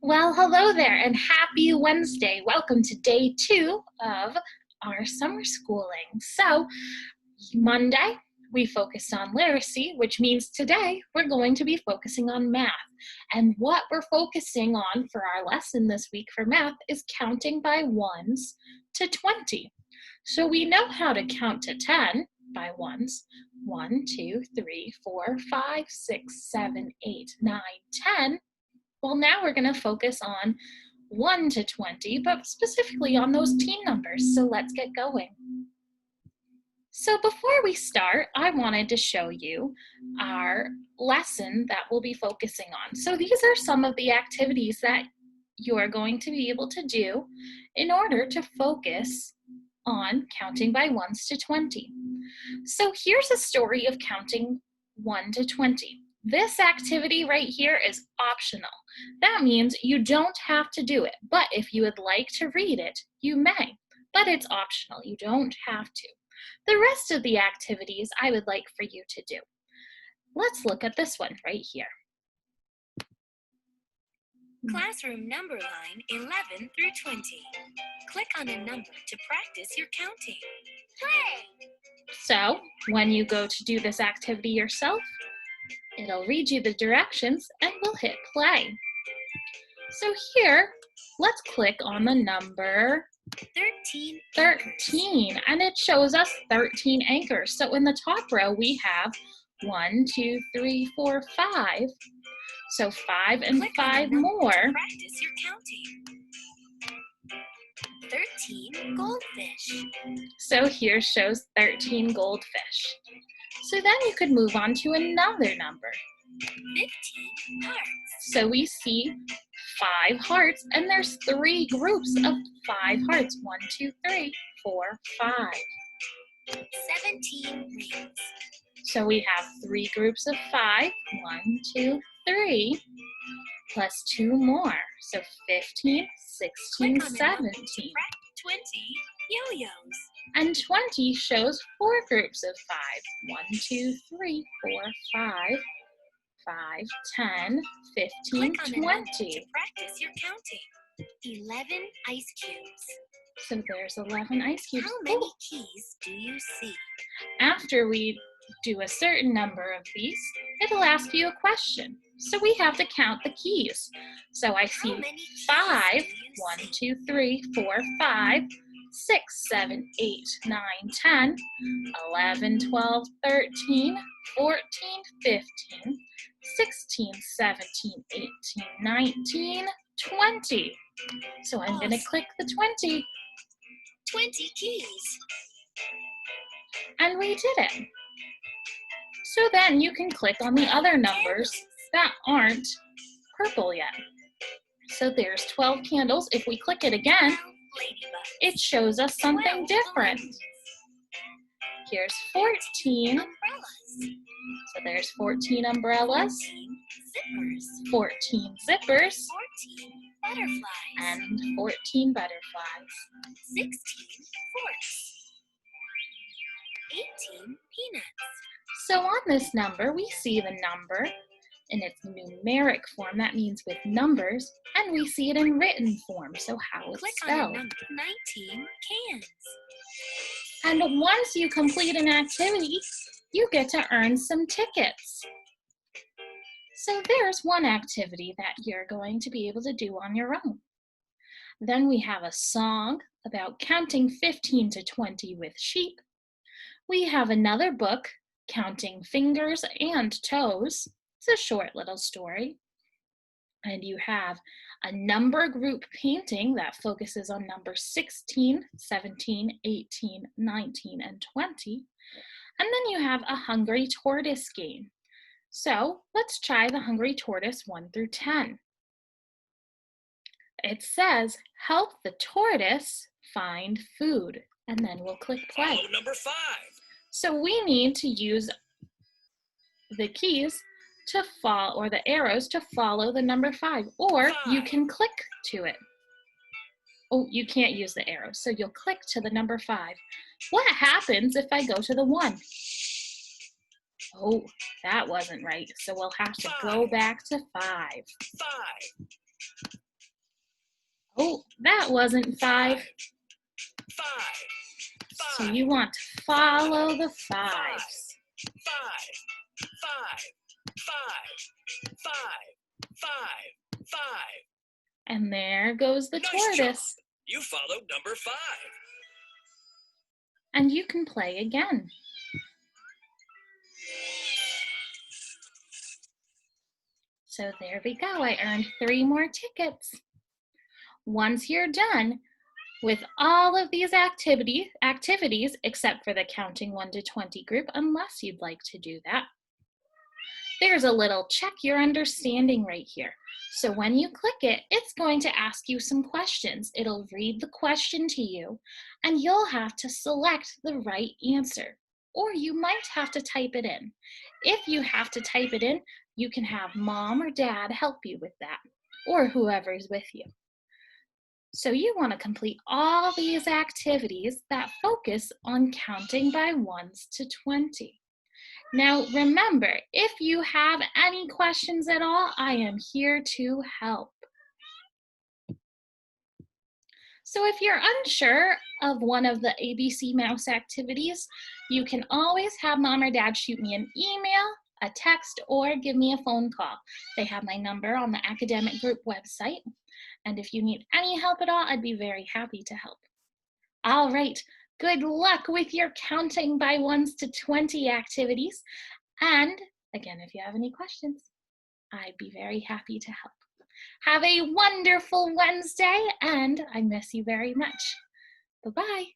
Well, hello there and happy Wednesday. Welcome to day 2 of our summer schooling. So, Monday, we focused on literacy, which means today we're going to be focusing on math. And what we're focusing on for our lesson this week for math is counting by ones to 20. So we know how to count to 10 by ones. 1, 2, 3, 4, 5, 6, 7, 8, 9, 10. Well, now we're going to focus on 1 to 20, but specifically on those teen numbers. So let's get going. So before we start, I wanted to show you our lesson that we'll be focusing on. So these are some of the activities that you're going to be able to do in order to focus on counting by ones to 20. So here's a story of counting 1 to 20. This activity right here is optional. That means you don't have to do it, but if you would like to read it, you may, but it's optional. You don't have to. The rest of the activities I would like for you to do. Let's look at this one right here. Classroom number line 11 through 20. Click on a number to practice your counting. Play! So, when you go to do this activity yourself, it'll read you the directions and we'll hit play. So here, let's click on the number 13, and it shows us 13 anchors. So in the top row, we have 1, 2, 3, 4, 5. So 5 and 5 more. Practice your counting. 13 goldfish. So here shows 13 goldfish. So then you could move on to another number. 15 hearts. So we see 5 hearts, and there's 3 groups of 5 hearts. 1, 2, 3, 4, 5. 17 rings. So we have 3 groups of 5. 1, 2, 3, plus 2 more. So 15, 16, 17. 20 yo-yos. And 20 shows 4 groups of 5. 1, 2, 3, 4, 5, 5, 10, 15, 20. To practice your counting. 11 ice cubes. So there's 11 ice cubes. How many keys do you see? After we do a certain number of these, it'll ask you a question. So we have to count the keys. So I see 5, 1, 2, 3, 4, 5, 6, 7, 8, 9, 10, 11, 12, 13, 14, 15, 16, 17, 18, 19, 20. So I'm going to click the 20. 20 keys. And we did it. So then you can click on the other numbers that aren't purple yet. So there's 12 candles. If we click it again, it shows us something different. Here's 14. So there's 14 umbrellas, 14 zippers, 14 butterflies, and 14 butterflies. 16 forks, 18 peanuts. So on this number, we see the number in its numeric form, that means with numbers, and we see it in written form, so how it's Click spelled. on number 19 cans. And once you complete an activity, you get to earn some tickets. So there's one activity that you're going to be able to do on your own. Then we have a song about counting 15 to 20 with sheep. We have another book, Counting Fingers and Toes. It's a short little story. And you have a number group painting that focuses on numbers 16, 17, 18, 19, and 20. And then you have a Hungry Tortoise game. So let's try the Hungry Tortoise 1 through 10. It says, help the tortoise find food. And then we'll click play. Follow number 5. So we need to use the keys to follow, or the arrows to follow the number 5, or you can click to it. Oh, you can't use the arrows, so you'll click to the number 5. What happens if I go to the 1? Oh, that wasn't right, so we'll have to go back to 5. 5. Oh, that wasn't 5. 5. 5. So you want to follow the 5s. 5. 5. 5. 5. 5. And there goes the Nice tortoise. job. You followed number 5. And you can play again. So there we go. I earned 3 more tickets. Once you're done with all of these activities, except for the counting 1 to 20 group, unless you'd like to do that, there's a little check your understanding right here. So when you click it, it's going to ask you some questions. It'll read the question to you, and you'll have to select the right answer. Or you might have to type it in. If you have to type it in, you can have mom or dad help you with that, or whoever's with you. So you want to complete all these activities that focus on counting by 1s to 20. Now remember, if you have any questions at all, I am here to help. So if you're unsure of one of the ABC Mouse activities, you can always have mom or dad shoot me an email, a text, or give me a phone call. They have my number on the academic group website. And if you need any help at all, I'd be very happy to help. All right, good luck with your counting by 1s to 20 activities. And again, if you have any questions, I'd be very happy to help. Have a wonderful Wednesday, and I miss you very much. Bye-bye.